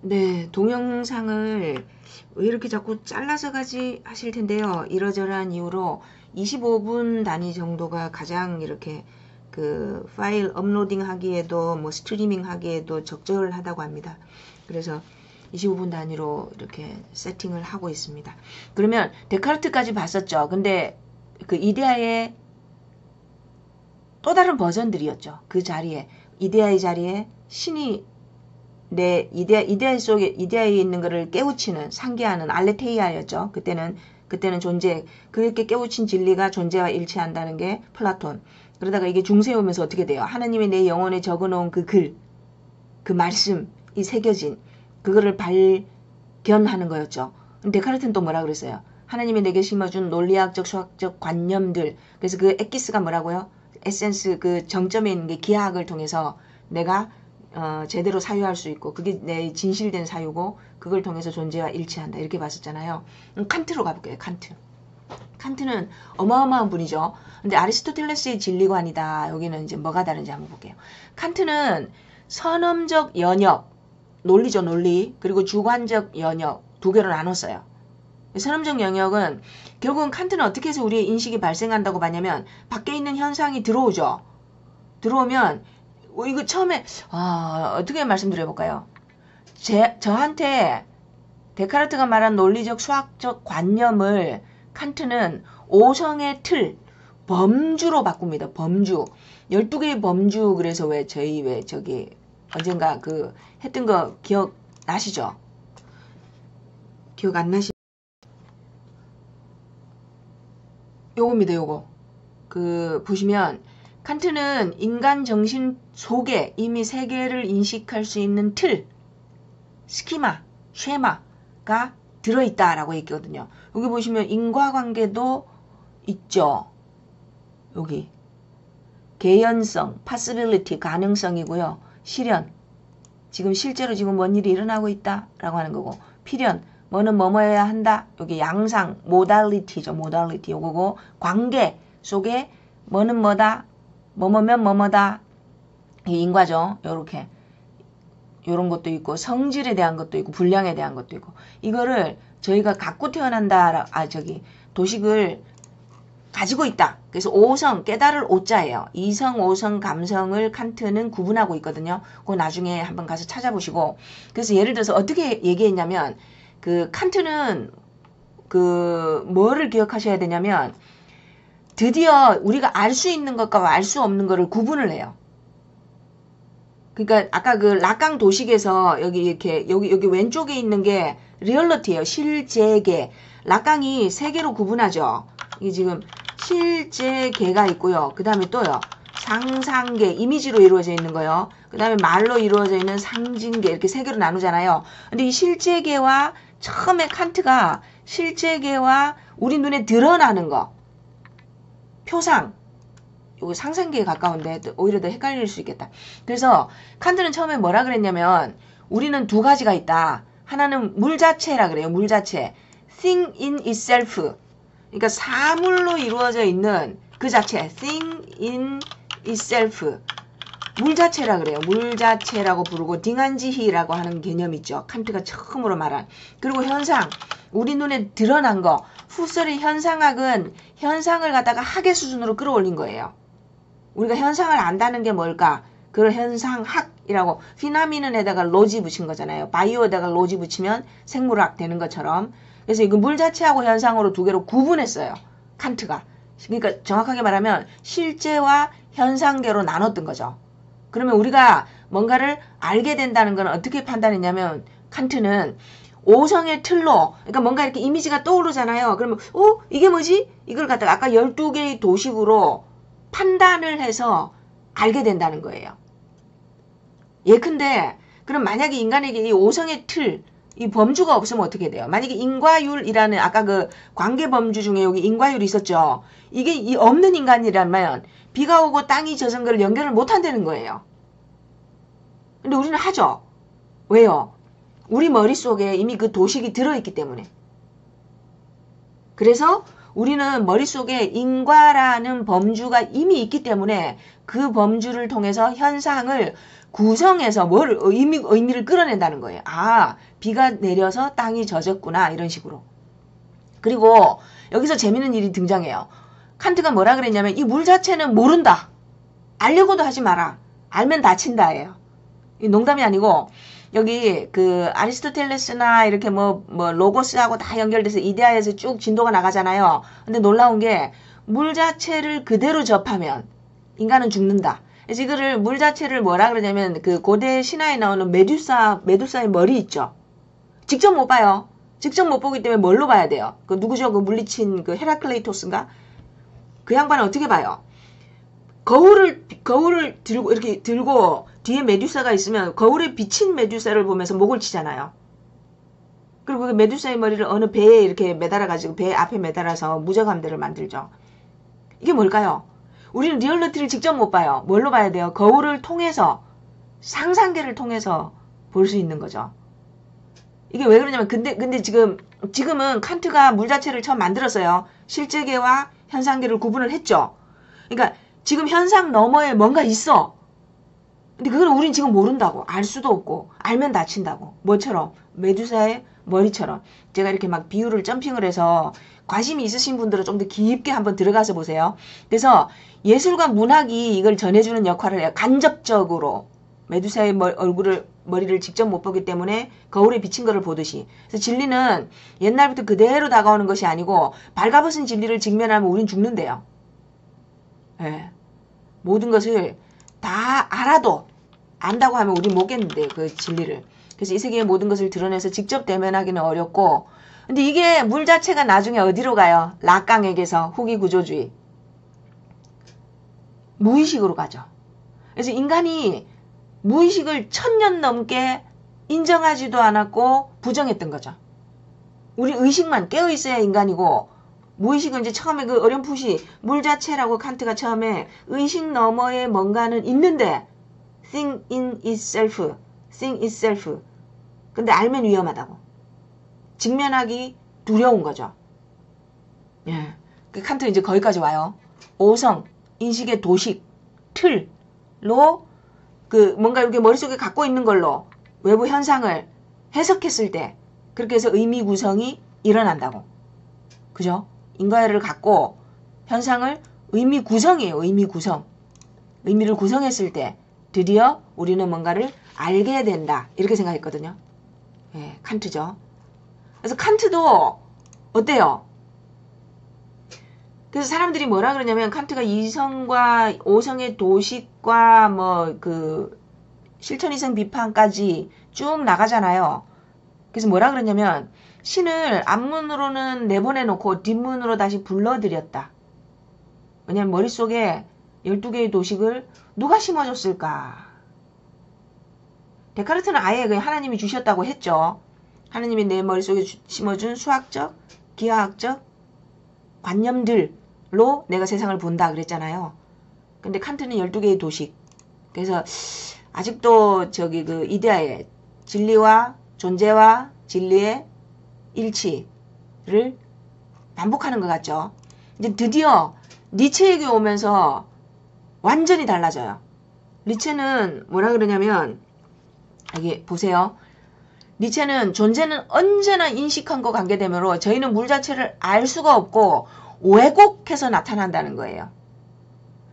네, 동영상을 왜 이렇게 자꾸 잘라서 가지 하실 텐데요. 이러저러한 이유로 25분 단위 정도가 가장 이렇게 그 파일 업로딩 하기에도 뭐 스트리밍 하기에도 적절하다고 합니다. 그래서 25분 단위로 이렇게 세팅을 하고 있습니다. 그러면 데카르트까지 봤었죠. 근데 그 이데아의 또 다른 버전들이었죠. 그 자리에 이데아의 자리에 신이 내 이데아에 있는 것을 깨우치는 상기하는 알레테이아였죠. 그때는 존재 그렇게 깨우친 진리가 존재와 일치한다는 게 플라톤. 그러다가 이게 중세 오면서 어떻게 돼요? 하나님이 내 영혼에 적어놓은 그 글, 그 말씀이 새겨진 그거를 발견하는 거였죠. 데카르트는 또 뭐라 그랬어요? 하나님이 내게 심어준 논리학적 수학적 관념들. 그래서 그 엑기스가 뭐라고요? 에센스 그 정점에 있는 게 기하학을 통해서 내가 제대로 사유할 수 있고 그게 내 진실된 사유고 그걸 통해서 존재와 일치한다 이렇게 봤었잖아요. 칸트로 가볼게요. 칸트는 어마어마한 분이죠. 근데 아리스토텔레스의 진리관이다. 여기는 이제 뭐가 다른지 한번 볼게요. 칸트는 선험적 연역, 논리죠, 논리. 그리고 주관적 연역 두 개로 나눴어요. 선험적 영역은 결국은 칸트는 어떻게 해서 우리의 인식이 발생한다고 봤냐면 밖에 있는 현상이 들어오죠. 들어오면 이거 처음에 어떻게 말씀드려볼까요? 저한테 데카르트가 말한 논리적 수학적 관념을 칸트는 오성의 틀, 범주로 바꿉니다. 범주. 12개의 범주. 그래서 왜 저기 언젠가 그 했던 거 기억 나시죠? 기억 안 나시? 요겁니다. 요거. 그 보시면 칸트는 인간 정신 속에 이미 세계를 인식할 수 있는 틀, 스키마, 쉐마가 들어있다라고 했거든요. 여기 보시면 인과관계도 있죠. 여기 개연성, possibility, 가능성이고요. 실현, 지금 실제로 지금 뭔 일이 일어나고 있다라고 하는 거고, 필연, 뭐는 뭐뭐여야 한다. 여기 양상, modality죠. modality 요거고, 관계 속에 뭐는 뭐다, 뭐뭐면 뭐뭐다. 이 인과죠. 요렇게. 요런 것도 있고 성질에 대한 것도 있고 분량에 대한 것도 있고 이거를 저희가 갖고 태어난다 도식을 가지고 있다. 그래서 오성 깨달을 오자예요. 이성, 오성, 감성을 칸트는 구분하고 있거든요. 그거 나중에 한번 가서 찾아보시고 그래서 예를 들어서 어떻게 얘기했냐면 그 칸트는 그 뭐를 기억하셔야 되냐면 드디어 우리가 알 수 있는 것과 알 수 없는 것을 구분을 해요. 그러니까 아까 그 라깡 도식에서 여기 왼쪽에 있는 게 리얼리티예요. 실제계. 라깡이 세 개로 구분하죠. 이게 지금 실제계가 있고요. 그 다음에 또요. 상상계, 이미지로 이루어져 있는 거요. 그 다음에 말로 이루어져 있는 상징계 이렇게 세 개로 나누잖아요. 근데 이 실제계와 처음에 칸트가 실제계와 우리 눈에 드러나는 거 표상 이거 상상기에 가까운데 오히려 더 헷갈릴 수 있겠다. 그래서 칸트는 처음에 뭐라 그랬냐면 우리는 두 가지가 있다. 하나는 물 자체라 그래요. 물 자체. thing in itself. 그러니까 사물로 이루어져 있는 그 자체. thing in itself. 물 자체라 그래요. 물 자체라고 부르고 딩한지히라고 하는 개념 있죠. 칸트가 처음으로 말한. 그리고 현상. 우리 눈에 드러난 거. 후설의 현상학은 현상을 갖다가 학의 수준으로 끌어올린 거예요. 우리가 현상을 안다는 게 뭘까? 그걸 현상학이라고 피나미는에다가 로지 붙인 거잖아요. 바이오에다가 로지 붙이면 생물학 되는 것처럼. 그래서 이거 물 자체하고 현상으로 두 개로 구분했어요. 칸트가. 그러니까 정확하게 말하면 실제와 현상계로 나눴던 거죠. 그러면 우리가 뭔가를 알게 된다는 건 어떻게 판단했냐면 칸트는 오성의 틀로 그러니까 뭔가 이렇게 이미지가 떠오르잖아요. 그러면 이게 뭐지? 이걸 갖다가 아까 12개의 도식으로 판단을 해서 알게 된다는 거예요. 예컨대 그럼 만약에 인간에게 이 오성의 틀, 이 범주가 없으면 어떻게 돼요? 만약에 인과율이라는 아까 그 관계범주 중에 여기 인과율이 있었죠. 이게 없는 인간이라면 비가 오고 땅이 젖은 걸 연결을 못 한다는 거예요. 근데 우리는 하죠. 왜요? 우리 머릿속에 이미 그 도식이 들어있기 때문에. 그래서 우리는 머릿속에 인과라는 범주가 이미 있기 때문에 그 범주를 통해서 현상을 구성해서 의미를 끌어낸다는 거예요. 아, 비가 내려서 땅이 젖었구나, 이런 식으로. 그리고 여기서 재밌는 일이 등장해요. 칸트가 뭐라 그랬냐면 이 물 자체는 모른다. 알려고도 하지 마라. 알면 다친다예요. 농담이 아니고 여기 그 아리스토텔레스나 이렇게 뭐 로고스하고 다 연결돼서 이데아에서 쭉 진도가 나가잖아요. 근데 놀라운 게 물 자체를 그대로 접하면 인간은 죽는다. 그래서 이거를 물 자체를 뭐라 그러냐면 그 고대 신화에 나오는 메두사의 머리 있죠. 직접 못 봐요. 직접 못 보기 때문에 뭘로 봐야 돼요? 그 누구죠? 그 물리친 그 헤라클레이토스인가? 그 양반은 어떻게 봐요? 거울을 들고 이렇게 들고 뒤에 메두사가 있으면 거울에 비친 메두사를 보면서 목을 치잖아요. 그리고 그 메두사의 머리를 어느 배에 이렇게 매달아가지고 배 앞에 매달아서 무적함대를 만들죠. 이게 뭘까요? 우리는 리얼리티를 직접 못 봐요. 뭘로 봐야 돼요? 거울을 통해서, 상상계를 통해서 볼 수 있는 거죠. 이게 왜 그러냐면 근데 지금은 칸트가 물 자체를 처음 만들었어요. 실제계와 현상계를 구분을 했죠. 그러니까 지금 현상 너머에 뭔가 있어. 근데 그걸 우린 지금 모른다고. 알 수도 없고 알면 다친다고. 뭐처럼? 메두사의 머리처럼. 제가 이렇게 막 비유를 점핑을 해서 관심이 있으신 분들은 좀 더 깊게 한번 들어가서 보세요. 그래서 예술과 문학이 이걸 전해주는 역할을 해요. 간접적으로. 메두사의 머리를 직접 못 보기 때문에 거울에 비친 거를 보듯이. 그래서 진리는 옛날부터 그대로 다가오는 것이 아니고 발가벗은 진리를 직면하면 우린 죽는데요. 예. 모든 것을 다 알아도 안다고 하면 우린 못 깼는데 그 진리를. 그래서 이 세계의 모든 것을 드러내서 직접 대면하기는 어렵고, 근데 이게 물 자체가 나중에 어디로 가요? 락강에게서 후기구조주의. 무의식으로 가죠. 그래서 인간이 무의식을 1000년 넘게 인정하지도 않았고 부정했던 거죠. 우리 의식만 깨어있어야 인간이고, 무의식은 이제 처음에 그 어렴풋이 물 자체라고 칸트가 처음에 의식 너머에 뭔가는 있는데 think in itself, think itself. 근데 알면 위험하다고. 직면하기 두려운 거죠. 예. 그 칸트 이제 거기까지 와요. 오성, 인식의 도식, 틀로 그 뭔가 이렇게 머릿속에 갖고 있는 걸로 외부 현상을 해석했을 때 그렇게 해서 의미 구성이 일어난다고. 그죠? 인과를 갖고 현상을 의미 구성이에요. 의미 구성. 의미를 구성했을 때 드디어 우리는 뭔가를 알게 된다. 이렇게 생각했거든요. 예, 칸트죠. 그래서 칸트도 어때요? 그래서 사람들이 뭐라 그러냐면 칸트가 이성과 오성의 도식과 뭐 그 실천이성 비판까지 쭉 나가잖아요. 그래서 뭐라 그러냐면 신을 앞문으로는 내보내놓고 뒷문으로 다시 불러들였다. 왜냐면 머릿속에 12개의 도식을 누가 심어줬을까? 데카르트는 아예 그냥 하나님이 주셨다고 했죠. 하나님이 내 머릿속에 심어준 수학적, 기하학적 관념들로 내가 세상을 본다 그랬잖아요. 근데 칸트는 12개의 도식. 그래서 아직도 저기 그 이데아의 진리와 존재와 진리의 일치를 반복하는 것 같죠. 이제 드디어 니체에게 오면서 완전히 달라져요. 니체는 뭐라 그러냐면 여기 보세요. 니체는 존재는 언제나 인식한과 관계되므로 저희는 물 자체를 알 수가 없고 왜곡해서 나타난다는 거예요.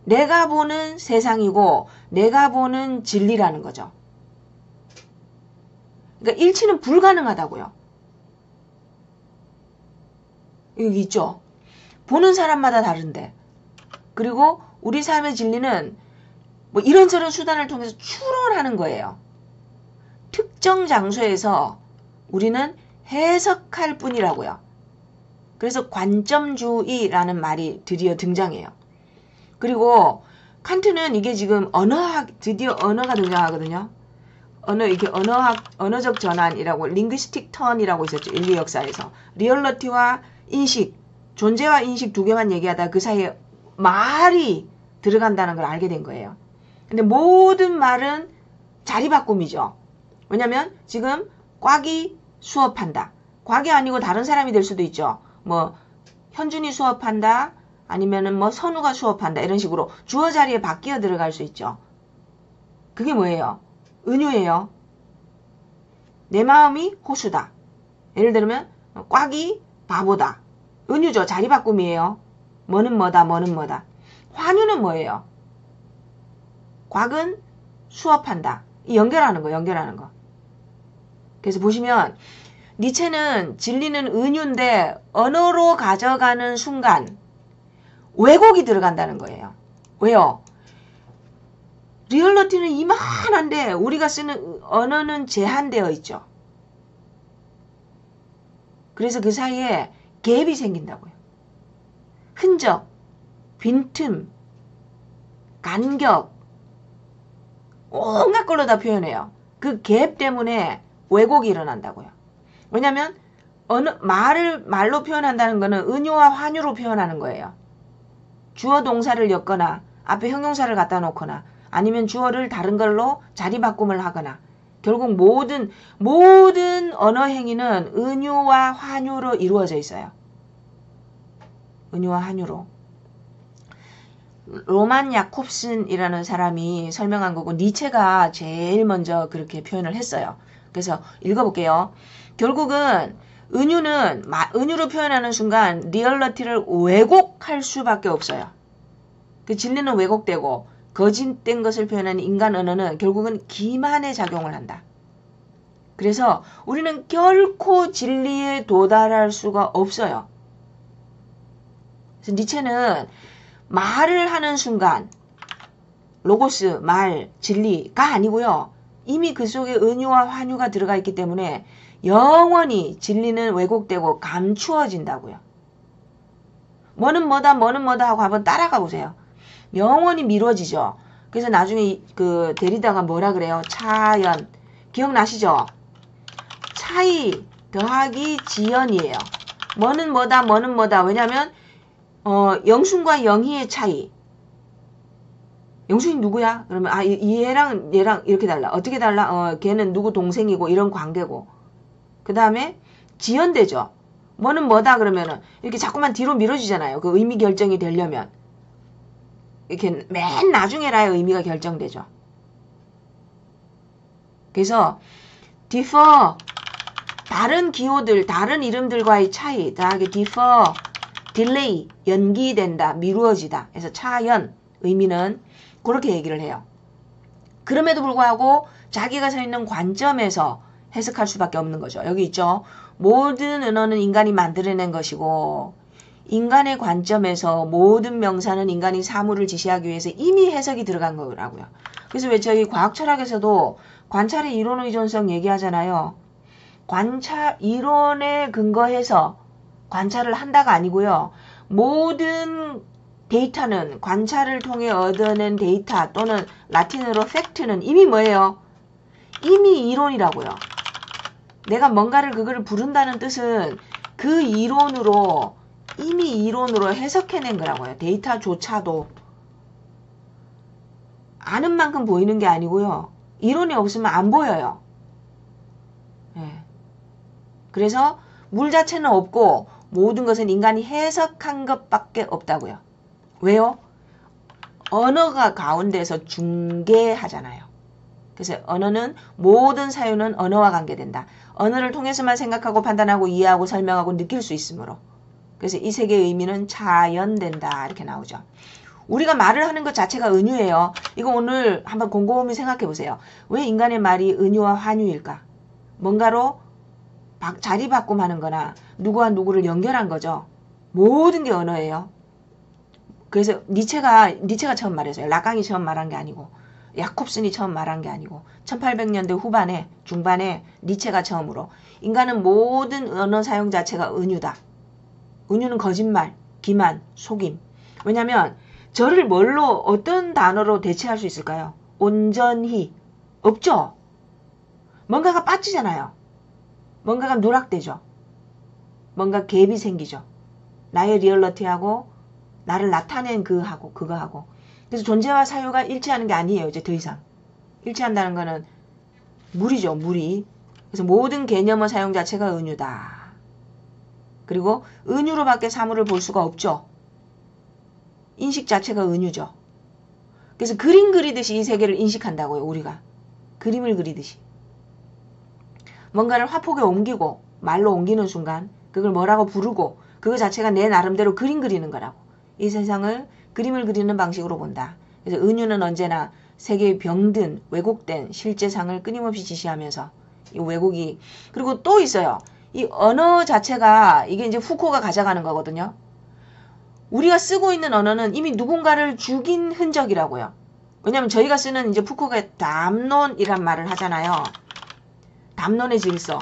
내가 보는 세상이고 내가 보는 진리라는 거죠. 그러니까 일치는 불가능하다고요. 여기 있죠. 보는 사람마다 다른데. 그리고 우리 삶의 진리는 뭐 이런저런 수단을 통해서 추론하는 거예요. 특정 장소에서 우리는 해석할 뿐이라고요. 그래서 관점주의라는 말이 드디어 등장해요. 그리고 칸트는 이게 지금 언어학, 드디어 언어가 등장하거든요. 이게 언어적 전환이라고, 링귀스틱 턴이라고 있었죠. 인류 역사에서. 리얼리티와 인식, 존재와 인식 두 개만 얘기하다 그 사이에 말이 들어간다는 걸 알게 된 거예요. 근데 모든 말은 자리바꿈이죠. 왜냐면 지금 꽉이 수업한다. 꽉이 아니고 다른 사람이 될 수도 있죠. 뭐 현준이 수업한다. 아니면은 뭐 선우가 수업한다. 이런 식으로 주어 자리에 바뀌어 들어갈 수 있죠. 그게 뭐예요? 은유예요. 내 마음이 호수다. 예를 들면 꽉이 바보다. 은유죠. 자리 바꿈이에요. 뭐는 뭐다. 뭐는 뭐다. 환유는 뭐예요? 곽은 수업한다. 이 연결하는 거. 연결하는 거. 그래서 보시면 니체는 진리는 은유인데 언어로 가져가는 순간 왜곡이 들어간다는 거예요. 왜요? 리얼러티는 이만한데 우리가 쓰는 언어는 제한되어 있죠. 그래서 그 사이에 갭이 생긴다고요. 흔적, 빈틈, 간격, 온갖 걸로 다 표현해요. 그 갭 때문에 왜곡이 일어난다고요. 왜냐하면 말로 표현한다는 거는 은유와 환유로 표현하는 거예요. 주어 동사를 엮거나 앞에 형용사를 갖다 놓거나 아니면 주어를 다른 걸로 자리 바꿈을 하거나 결국 모든 언어 행위는 은유와 환유로 이루어져 있어요. 은유와 환유로. 로만 야콥슨이라는 사람이 설명한 거고 니체가 제일 먼저 그렇게 표현을 했어요. 그래서 읽어볼게요. 결국은 은유로 표현하는 순간 리얼러티를 왜곡할 수밖에 없어요. 그 진리는 왜곡되고 거짓된 것을 표현하는 인간 언어는 결국은 기만의 작용을 한다. 그래서 우리는 결코 진리에 도달할 수가 없어요. 그래서 니체는 말을 하는 순간 로고스, 말, 진리가 아니고요. 이미 그 속에 은유와 환유가 들어가 있기 때문에 영원히 진리는 왜곡되고 감추어진다고요. 뭐는 뭐다 뭐는 뭐다 하고 한번 따라가 보세요. 영원히 미뤄지죠. 그래서 나중에 그 데리다가 뭐라 그래요? 차연. 기억나시죠? 차이 더하기 지연이에요. 뭐는 뭐다 뭐는 뭐다. 왜냐면 영순과 영희의 차이. 영순이 누구야? 그러면 얘랑 이렇게 달라. 어떻게 달라? 걔는 누구 동생이고 이런 관계고. 그 다음에 지연되죠. 뭐는 뭐다 그러면은 이렇게 자꾸만 뒤로 미뤄지잖아요. 그 의미 결정이 되려면. 이렇게 맨 나중에라야 의미가 결정되죠. 그래서 differ 다른 기호들, 다른 이름들과의 차이 더하기 differ, delay 연기된다, 미루어지다. 그래서 차연 의미는 그렇게 얘기를 해요. 그럼에도 불구하고 자기가 서 있는 관점에서 해석할 수밖에 없는 거죠. 여기 있죠. 모든 언어는 인간이 만들어낸 것이고 인간의 관점에서 모든 명사는 인간이 사물을 지시하기 위해서 이미 해석이 들어간 거라고요. 그래서 왜 저희 과학 철학에서도 관찰의 이론 의존성 얘기하잖아요. 관찰 이론에 근거해서 관찰을 한다가 아니고요. 모든 데이터는 관찰을 통해 얻어낸 데이터 또는 라틴어로 팩트는 이미 뭐예요? 이미 이론이라고요. 내가 뭔가를 그거를 부른다는 뜻은 그 이론으로 이미 이론으로 해석해낸 거라고요. 데이터조차도 아는 만큼 보이는 게 아니고요. 이론이 없으면 안 보여요. 네. 그래서 물 자체는 없고 모든 것은 인간이 해석한 것밖에 없다고요. 왜요? 언어가 가운데서 중개하잖아요. 그래서 언어는 모든 사유는 언어와 관계된다. 언어를 통해서만 생각하고 판단하고 이해하고 설명하고 느낄 수 있으므로. 그래서 이 세 개의 의미는 자연된다 이렇게 나오죠. 우리가 말을 하는 것 자체가 은유예요. 이거 오늘 한번 곰곰이 생각해 보세요. 왜 인간의 말이 은유와 환유일까? 뭔가로 자리 바꿈하는 거나 누구와 누구를 연결한 거죠. 모든 게 언어예요. 그래서 니체가 처음 말했어요. 라강이 처음 말한 게 아니고 야콥슨이 처음 말한 게 아니고 1800년대 후반에 중반에 니체가 처음으로 인간은 모든 언어 사용 자체가 은유다. 은유는 거짓말, 기만, 속임. 왜냐하면 저를 뭘로 어떤 단어로 대체할 수 있을까요? 온전히 없죠. 뭔가가 빠지잖아요. 뭔가가 누락되죠. 뭔가 갭이 생기죠. 나의 리얼러티하고 나를 나타낸 그하고 그거하고. 그래서 존재와 사유가 일치하는 게 아니에요. 이제 더 이상. 일치한다는 거는 무리죠. 무리. 그래서 모든 개념의 사용 자체가 은유다. 그리고 은유로밖에 사물을 볼 수가 없죠. 인식 자체가 은유죠. 그래서 그림 그리듯이 이 세계를 인식한다고요. 우리가. 그림을 그리듯이. 뭔가를 화폭에 옮기고 말로 옮기는 순간 그걸 뭐라고 부르고 그거 자체가 내 나름대로 그림 그리는 거라고. 이 세상을 그림을 그리는 방식으로 본다. 그래서 은유는 언제나 세계의 병든 왜곡된 실제상을 끊임없이 지시하면서 이 왜곡이 그리고 또 있어요. 이 언어 자체가 이게 이제 후코가 가져가는 거거든요. 우리가 쓰고 있는 언어는 이미 누군가를 죽인 흔적이라고요. 왜냐면 저희가 쓰는 이제 푸코가 담론이란 말을 하잖아요. 담론의 질서.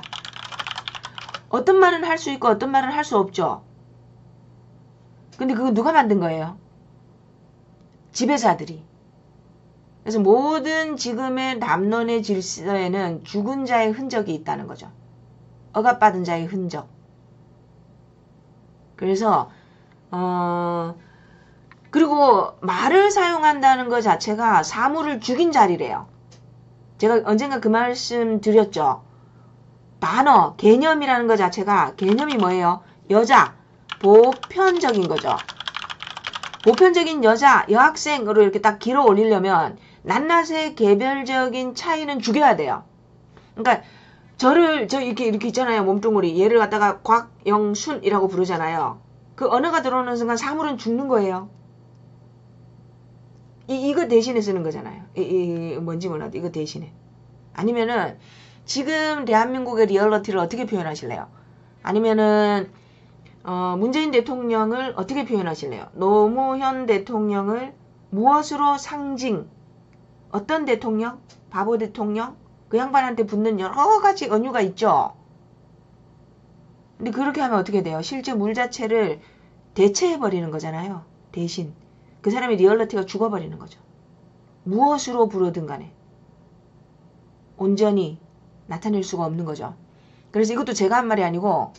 어떤 말은 할 수 있고 어떤 말은 할 수 없죠. 근데 그거 누가 만든 거예요? 지배자들이. 그래서 모든 지금의 담론의 질서에는 죽은 자의 흔적이 있다는 거죠. 억압받은 자의 흔적. 그래서 그리고 말을 사용한다는 것 자체가 사물을 죽인 자리래요. 제가 언젠가 그 말씀 드렸죠. 단어, 개념이라는 것 자체가 개념이 뭐예요? 여자, 보편적인 거죠. 보편적인 여자, 여학생으로 이렇게 딱 길어 올리려면 낱낱의 개별적인 차이는 죽여야 돼요. 그러니까 저 이렇게 있잖아요. 몸뚱아리. 얘를 갖다가 곽영순이라고 부르잖아요. 그 언어가 들어오는 순간 사물은 죽는 거예요. 이거 대신에 쓰는 거잖아요. 뭔지 몰라도 이거 대신에. 아니면은 지금 대한민국의 리얼리티를 어떻게 표현하실래요? 아니면은 문재인 대통령을 어떻게 표현하실래요? 노무현 대통령을 무엇으로 상징? 어떤 대통령? 바보 대통령? 그 양반한테 붙는 여러 가지 언유가 있죠. 근데 그렇게 하면 어떻게 돼요? 실제 물 자체를 대체해버리는 거잖아요. 대신. 그 사람의 리얼리티가 죽어버리는 거죠. 무엇으로 부르든 간에. 온전히 나타낼 수가 없는 거죠. 그래서 이것도 제가 한 말이 아니고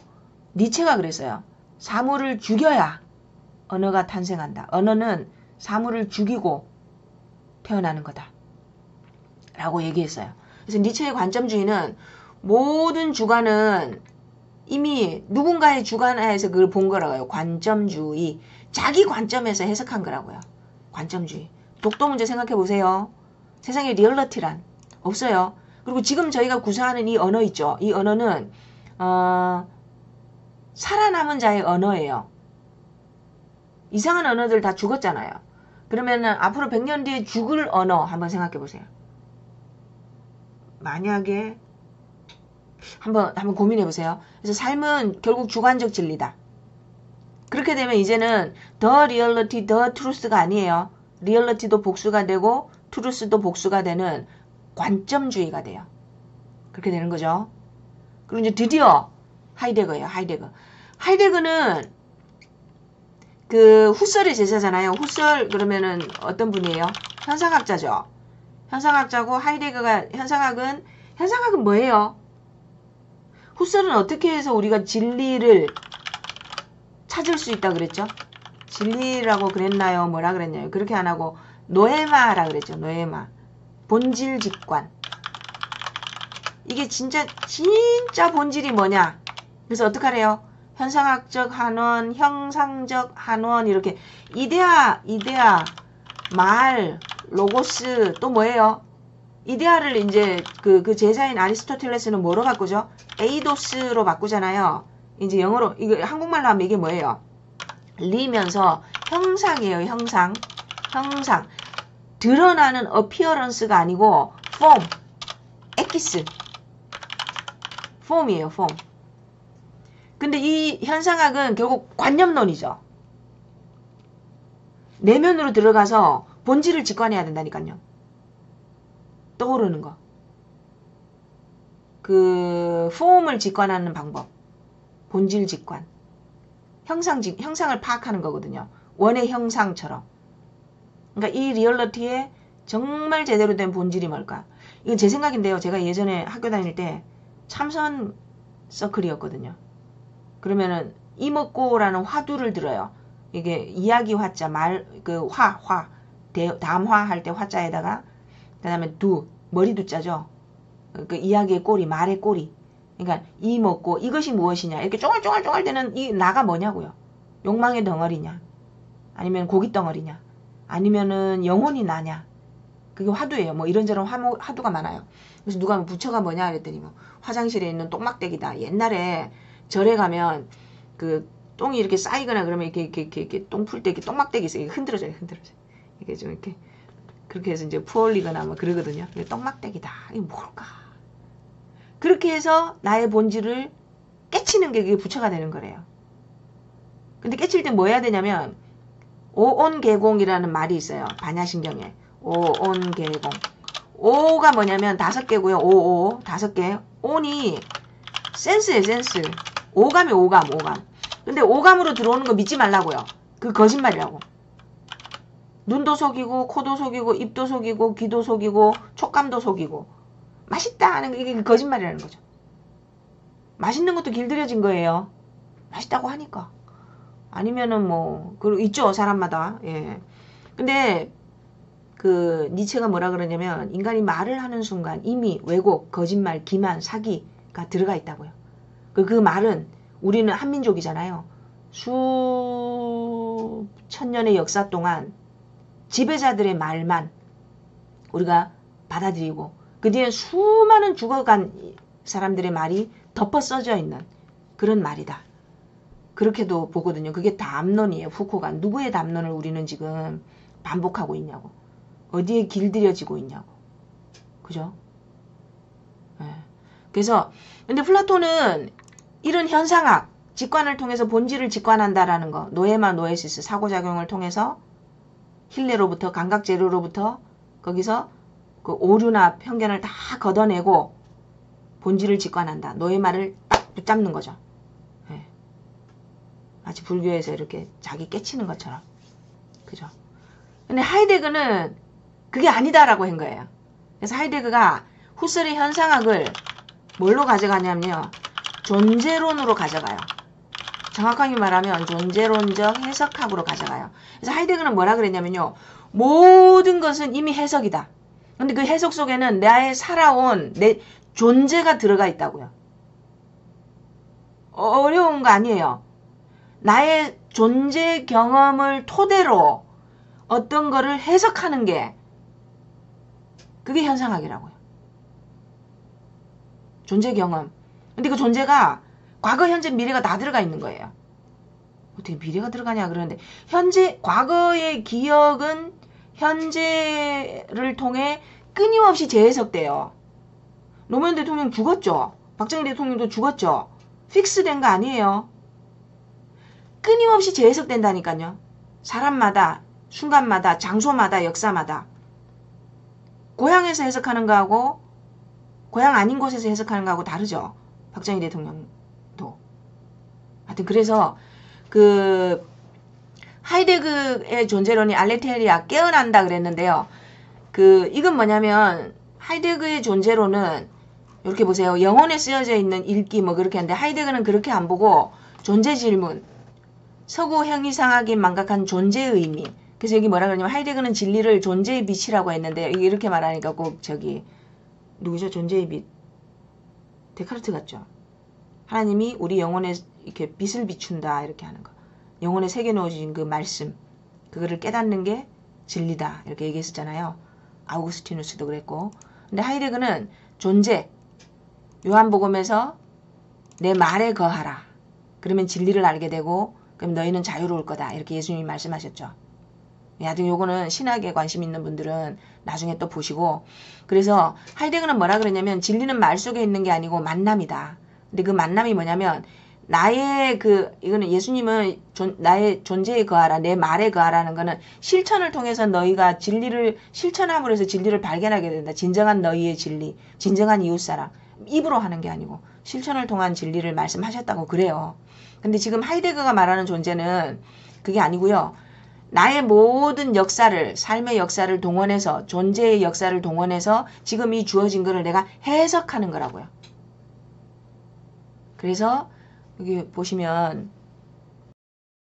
니체가 그랬어요. 사물을 죽여야 언어가 탄생한다. 언어는 사물을 죽이고 태어나는 거다. 라고 얘기했어요. 그래서 니체의 관점주의는 모든 주관은 이미 누군가의 주관하에서 그걸 본 거라고요. 관점주의. 자기 관점에서 해석한 거라고요. 관점주의. 독도 문제 생각해 보세요. 세상에 리얼리티란 없어요. 그리고 지금 저희가 구사하는 이 언어 있죠. 이 언어는 살아남은 자의 언어예요. 이상한 언어들 다 죽었잖아요. 그러면은 앞으로 100년 뒤에 죽을 언어 한번 생각해 보세요. 만약에 한번 고민해 보세요. 그래서 삶은 결국 주관적 진리다. 그렇게 되면 이제는 더 리얼리티, 더 트루스가 아니에요. 리얼리티도 복수가 되고 트루스도 복수가 되는 관점주의가 돼요. 그렇게 되는 거죠. 그리고 이제 드디어 하이데거예요. 하이데거는 그 후설의 제자잖아요. 후설 그러면은 어떤 분이에요? 현상학자죠. 현상학자고 현상학은 뭐예요? 후설은 어떻게 해서 우리가 진리를 찾을 수 있다 그랬죠? 진리라고 그랬나요? 뭐라 그랬나요? 그렇게 안 하고 노에마라 그랬죠. 노에마. 본질 직관. 이게 진짜 본질이 뭐냐? 그래서 어떡하래요? 현상학적 한원, 형상적 한원 이렇게 이데아, 말, 로고스 또 뭐예요? 이데아를 이제 그 제자인 아리스토텔레스는 뭐로 바꾸죠? 에이도스로 바꾸잖아요. 이제 영어로 이거 한국말로 하면 이게 뭐예요? 리면서 형상이에요. 형상. 드러나는 어피어런스가 아니고 폼, 엑기스. 폼이에요. 폼. 근데 이 현상학은 결국 관념론이죠. 내면으로 들어가서 본질을 직관해야 된다니까요. 떠오르는 거. 그 폼을 직관하는 방법. 본질 직관. 형상을 파악하는 거거든요. 원의 형상처럼. 그러니까 이 리얼리티에 정말 제대로 된 본질이 뭘까? 이건 제 생각인데요. 제가 예전에 학교 다닐 때 참선 서클이었거든요. 그러면은 이먹고라는 화두를 들어요. 이게 이야기 화자, 담화 할 때 화자에다가 그다음에 머리 두자죠. 그 이야기의 꼬리, 말의 꼬리. 그러니까 이 먹고 이것이 무엇이냐 이렇게 쫑알쫑알쫑알 되는 이 나가 뭐냐고요. 욕망의 덩어리냐 아니면 고기 덩어리냐 아니면은 영혼이 나냐. 그게 화두예요. 뭐 이런저런 화두가 많아요. 그래서 누가 부처가 뭐냐 그랬더니 뭐 화장실에 있는 똥막대기다. 옛날에 절에 가면 그 똥이 이렇게 쌓이거나 그러면 이렇게 똥 풀 때 이렇게 똥막대기 있어요. 이게 흔들어져요. 이게 좀 이렇게 그렇게 해서 이제 푸올리거나 뭐 그러거든요. 이게 똥막대기다. 이게 뭘까? 그렇게 해서 나의 본질을 깨치는 게 그게 부처가 되는 거래요. 근데 깨칠 때 뭐 해야 되냐면 오온계공이라는 말이 있어요. 반야신경에. 오온계공. 오가 뭐냐면 5개고요. 오오 5개. 온이 센스예요. 센스. 오감이 오감. 근데 오감으로 들어오는 거 믿지 말라고요. 그 거짓말이라고. 눈도 속이고 코도 속이고 입도 속이고 귀도 속이고 촉감도 속이고 맛있다 하는 게 이게 거짓말이라는 거죠. 맛있는 것도 길들여진 거예요. 맛있다고 하니까. 아니면은 뭐 있죠 사람마다. 예. 근데 그 니체가 뭐라 그러냐면 인간이 말을 하는 순간 이미 왜곡, 거짓말, 기만, 사기가 들어가 있다고요. 그 말은 우리는 한민족이잖아요. 수천 년의 역사 동안 지배자들의 말만 우리가 받아들이고 그 뒤에 수많은 죽어간 사람들의 말이 덮어 써져 있는 그런 말이다. 그렇게도 보거든요. 그게 담론이에요. 후코가. 누구의 담론을 우리는 지금 반복하고 있냐고. 어디에 길들여지고 있냐고. 그죠? 네. 그래서 근데 플라톤은 이런 현상학, 직관을 통해서 본질을 직관한다라는 거. 노에마 노에시스, 사고작용을 통해서 힐레로부터 감각재료로부터 거기서 그 오류나 편견을 다 걷어내고 본질을 직관한다. 노에마를 딱 붙잡는 거죠. 네. 마치 불교에서 이렇게 자기 깨치는 것처럼. 그죠? 근데 하이데거는 그게 아니다라고 한 거예요. 그래서 하이데거가 후설의 현상학을 뭘로 가져가냐면요. 존재론으로 가져가요. 정확하게 말하면 존재론적 해석학으로 가져가요. 그래서 하이데거는 뭐라 그랬냐면요. 모든 것은 이미 해석이다. 근데 그 해석 속에는 나의 살아온 내 존재가 들어가 있다고요. 어려운 거 아니에요. 나의 존재 경험을 토대로 어떤 거를 해석하는 게 그게 현상학이라고요. 존재 경험. 근데 그 존재가 과거, 현재, 미래가 다 들어가 있는 거예요. 어떻게 미래가 들어가냐 그러는데 현재, 과거의 기억은 현재를 통해 끊임없이 재해석돼요. 노무현 대통령 죽었죠. 박정희 대통령도 죽었죠. 픽스된 거 아니에요. 끊임없이 재해석된다니까요. 사람마다, 순간마다, 장소마다, 역사마다. 고향에서 해석하는 거하고 고향 아닌 곳에서 해석하는 거하고 다르죠. 박정희 대통령도. 하여튼 그래서 그 하이데거의 존재론이 알레테리아 깨어난다 그랬는데요. 이건 뭐냐면 하이데거의 존재론은 이렇게 보세요. 영혼에 쓰여져 있는 읽기 뭐 그렇게 하는데 하이데거는 그렇게 안 보고 존재 질문, 서구 형이상학이 망각한 존재의 의미. 그래서 여기 뭐라 그러냐면 하이데거는 진리를 존재의 빛이라고 했는데 이렇게 말하니까 꼭 누구죠? 존재의 빛. 데카르트 같죠? 하나님이 우리 영혼에 이렇게 빛을 비춘다 이렇게 하는 거. 영혼에 새겨놓으신 그 말씀, 그거를 깨닫는 게 진리다 이렇게 얘기했었잖아요. 아우구스티누스도 그랬고. 근데 하이데거는 존재, 요한복음에서 내 말에 거하라. 그러면 진리를 알게 되고 그럼 너희는 자유로울 거다. 이렇게 예수님이 말씀하셨죠. 하여튼 요거는 신학에 관심 있는 분들은 나중에 또 보시고. 그래서 하이데거는 뭐라 그랬냐면 진리는 말 속에 있는 게 아니고 만남이다. 근데 그 만남이 뭐냐면 나의 이거는 예수님은 나의 존재에 거하라, 내 말에 거하라는 거는 실천을 통해서 너희가 진리를 실천함으로 해서 진리를 발견하게 된다. 진정한 너희의 진리, 진정한 이웃사랑. 입으로 하는 게 아니고 실천을 통한 진리를 말씀하셨다고 그래요. 근데 지금 하이데거가 말하는 존재는 그게 아니고요. 나의 모든 역사를, 삶의 역사를 동원해서, 존재의 역사를 동원해서 지금 이 주어진 거를 내가 해석하는 거라고요. 그래서 여기 보시면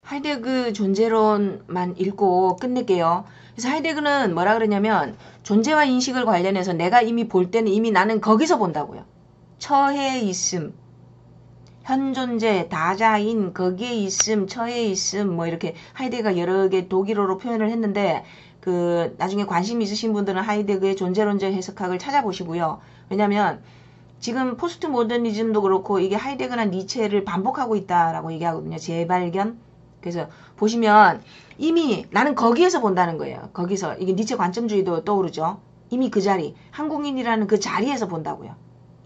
하이데거 존재론만 읽고 끝낼게요. 그래서 하이데거는 뭐라 그러냐면 존재와 인식을 관련해서 내가 이미 볼 때는 이미 나는 거기서 본다고요. 처해 있음, 현존재, 다자인, 거기에 있음, 처해 있음, 뭐 이렇게 하이데거가 여러 개 독일어로 표현을 했는데 그 나중에 관심 있으신 분들은 하이데거의 존재론적 해석학을 찾아보시고요. 왜냐하면 지금 포스트 모더니즘도 그렇고 이게 하이데거나 니체를 반복하고 있다라고 얘기하거든요. 재발견. 그래서 보시면 이미 나는 거기에서 본다는 거예요. 거기서 이게 니체 관점주의도 떠오르죠. 이미 그 자리, 한국인이라는 그 자리에서 본다고요.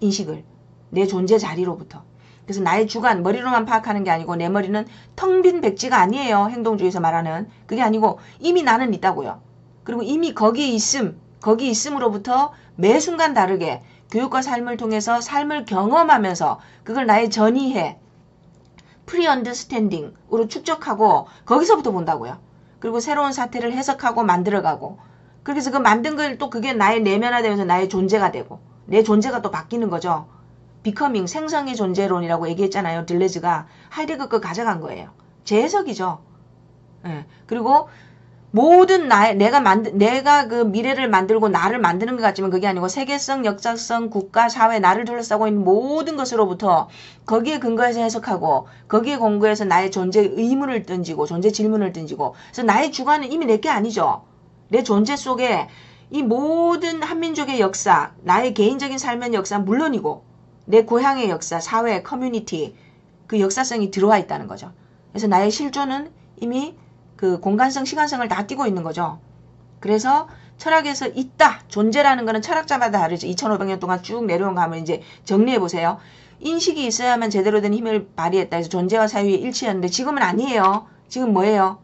인식을. 내 존재 자리로부터. 그래서 나의 주관, 머리로만 파악하는 게 아니고 내 머리는 텅 빈 백지가 아니에요. 행동주의에서 말하는. 그게 아니고 이미 나는 있다고요. 그리고 이미 거기에 있음, 거기 있음으로부터 매 순간 다르게 교육과 삶을 통해서 삶을 경험하면서 그걸 나의 전이해, 프리-언더스탠딩으로 축적하고 거기서부터 본다고요. 그리고 새로운 사태를 해석하고 만들어가고 그래서 그 만든 걸 또 그게 나의 내면화되면서 나의 존재가 되고 내 존재가 또 바뀌는 거죠. 비커밍, 생성의 존재론이라고 얘기했잖아요. 딜레즈가 하이데거 거 가져간 거예요. 제 해석이죠. 예. 그리고 모든 내가 그 미래를 만들고 나를 만드는 것 같지만 그게 아니고 세계성, 역사성, 국가, 사회, 나를 둘러싸고 있는 모든 것으로부터 거기에 근거해서 해석하고 거기에 공부해서 나의 존재 의문을 던지고 존재 질문을 던지고 그래서 나의 주관은 이미 내게 아니죠. 내 존재 속에 이 모든 한민족의 역사, 나의 개인적인 삶의 역사 물론이고 내 고향의 역사, 사회, 커뮤니티 그 역사성이 들어와 있다는 거죠. 그래서 나의 실존은 이미 그 공간성, 시간성을 다 띄고 있는 거죠. 그래서 철학에서 있다, 존재라는 거는 철학자마다 다르죠. 2500년 동안 쭉 내려온 거 하면 이제 정리해 보세요. 인식이 있어야만 제대로 된 힘을 발휘했다 해서 존재와 사유의 일치였는데 지금은 아니에요. 지금 뭐예요?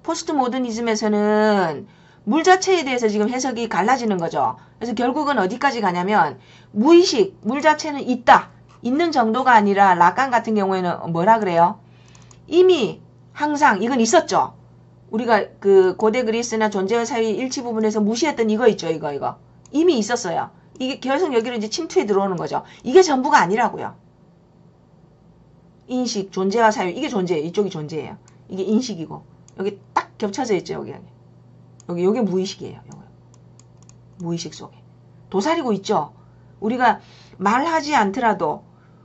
포스트 모더니즘에서는 물 자체에 대해서 지금 해석이 갈라지는 거죠. 그래서 결국은 어디까지 가냐면 무의식, 물 자체는 있다. 있는 정도가 아니라 라칸 같은 경우에는 뭐라 그래요? 이미 항상 이건 있었죠. 우리가 그 고대 그리스나 존재와 사유의 일치 부분에서 무시했던 이거 있죠. 이거. 이미 있었어요. 이게 계속 여기로 이제 침투해 들어오는 거죠. 이게 전부가 아니라고요. 인식, 존재와 사유, 이게 존재예요. 이쪽이 존재예요. 이게 인식이고 여기 딱 겹쳐져 있죠. 여기 무의식이에요. 요거. 무의식 속에 도사리고 있죠. 우리가 말하지 않더라도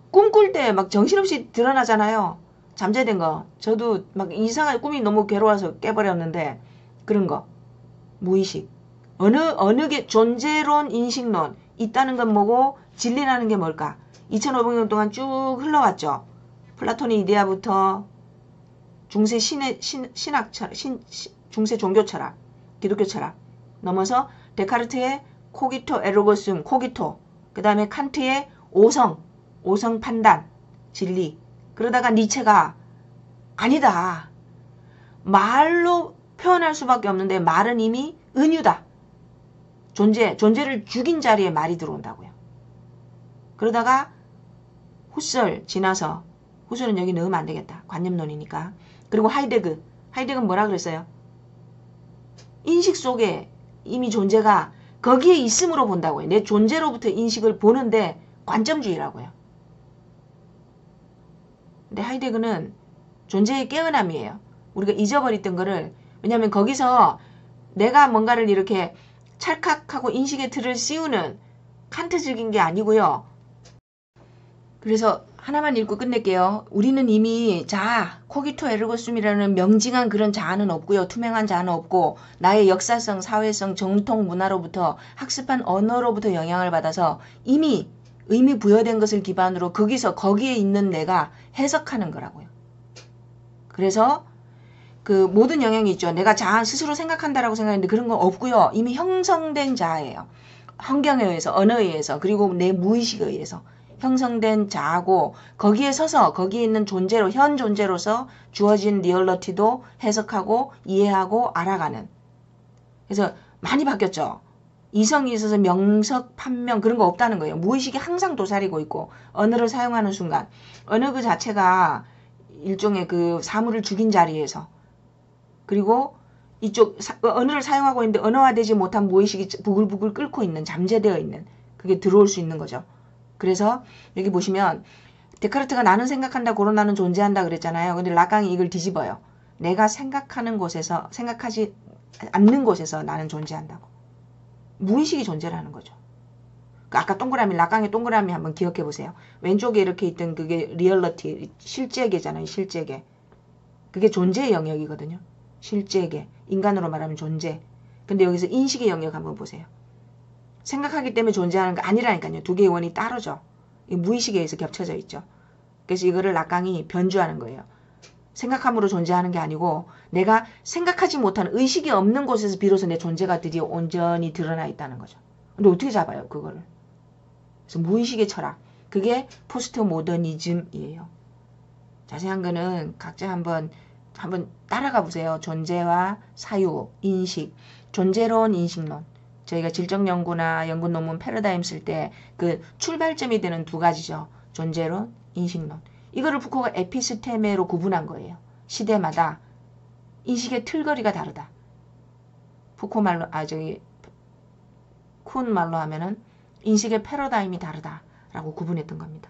꿈꿀 때 막 정신없이 드러나잖아요. 잠재된 거. 저도 막 이상한 꿈이 너무 괴로워서 깨버렸는데 그런 거. 무의식. 어느 게 존재론, 인식론 있다는 건 뭐고 진리라는 게 뭘까? 2500년 동안 쭉 흘러왔죠. 플라톤의 이데아부터 중세 신학 철학, 중세 종교 철학, 기독교 철학 넘어서 데카르트의 코기토 에르고숨, 코기토. 그 다음에 칸트의 오성 판단, 진리. 그러다가 니체가 아니다. 말로 표현할 수밖에 없는데 말은 이미 은유다. 존재를 죽인 자리에 말이 들어온다고요. 그러다가 후설 지나서 후설은 여기 넣으면 안 되겠다. 관념론이니까. 그리고 하이데거는 뭐라 그랬어요? 인식 속에 이미 존재가 거기에 있음으로 본다고요. 내 존재로부터 인식을 보는데 관점주의라고요. 근데 하이데거는 존재의 깨어남이에요. 우리가 잊어버렸던 거를 왜냐하면 거기서 내가 뭔가를 이렇게 찰칵하고 인식의 틀을 씌우는 칸트적인 게 아니고요. 그래서 하나만 읽고 끝낼게요. 우리는 이미 자아, 코기토 에르고숨이라는 명징한 그런 자아는 없고요. 투명한 자아는 없고 나의 역사성, 사회성, 정통 문화로부터 학습한 언어로부터 영향을 받아서 이미 의미 부여된 것을 기반으로 거기에 있는 내가 해석하는 거라고요. 그래서 그 모든 영향이 있죠. 내가 자아 스스로 생각한다라고 생각했는데 그런 건 없고요. 이미 형성된 자아예요. 환경에 의해서, 언어에 의해서, 그리고 내 무의식에 의해서 형성된 자아고 거기에 서서 거기에 있는 존재로 현 존재로서 주어진 리얼러티도 해석하고 이해하고 알아가는. 그래서 많이 바뀌었죠. 이성이 있어서 명석, 판명 그런 거 없다는 거예요. 무의식이 항상 도사리고 있고 언어를 사용하는 순간 언어 그 자체가 일종의 그 사물을 죽인 자리에서 그리고 이쪽 언어를 사용하고 있는데 언어화되지 못한 무의식이 부글부글 끓고 있는 잠재되어 있는 그게 들어올 수 있는 거죠. 그래서 여기 보시면 데카르트가 나는 생각한다 고로 나는 존재한다 그랬잖아요. 근데 라강이 이걸 뒤집어요. 내가 생각하는 곳에서 생각하지 않는 곳에서 나는 존재한다고. 무의식이 존재라는 거죠. 그 아까 동그라미, 락강의 동그라미 한번 기억해 보세요. 왼쪽에 이렇게 있던 그게 리얼러티, 실제계잖아요. 실제계. 그게 존재의 영역이거든요. 실제계. 인간으로 말하면 존재. 근데 여기서 인식의 영역 한번 보세요. 생각하기 때문에 존재하는 거 아니라니까요. 두 개의 원이 따로죠. 무의식에 의해서 겹쳐져 있죠. 그래서 이거를 락강이 변주하는 거예요. 생각함으로 존재하는 게 아니고 내가 생각하지 못하는 의식이 없는 곳에서 비로소 내 존재가 드디어 온전히 드러나 있다는 거죠. 근데 어떻게 잡아요, 그거를? 그래서 무의식의 철학. 그게 포스트 모더니즘이에요. 자세한 거는 각자 한번 따라가 보세요. 존재와 사유, 인식, 존재론, 인식론. 저희가 질적 연구나 연구 논문 패러다임 쓸 때 그 출발점이 되는 두 가지죠. 존재론, 인식론. 이거를 푸코가 에피스테메로 구분한 거예요. 시대마다 인식의 틀거리가 다르다. 푸코 말로, 쿤 말로 하면은 인식의 패러다임이 다르다라고 구분했던 겁니다.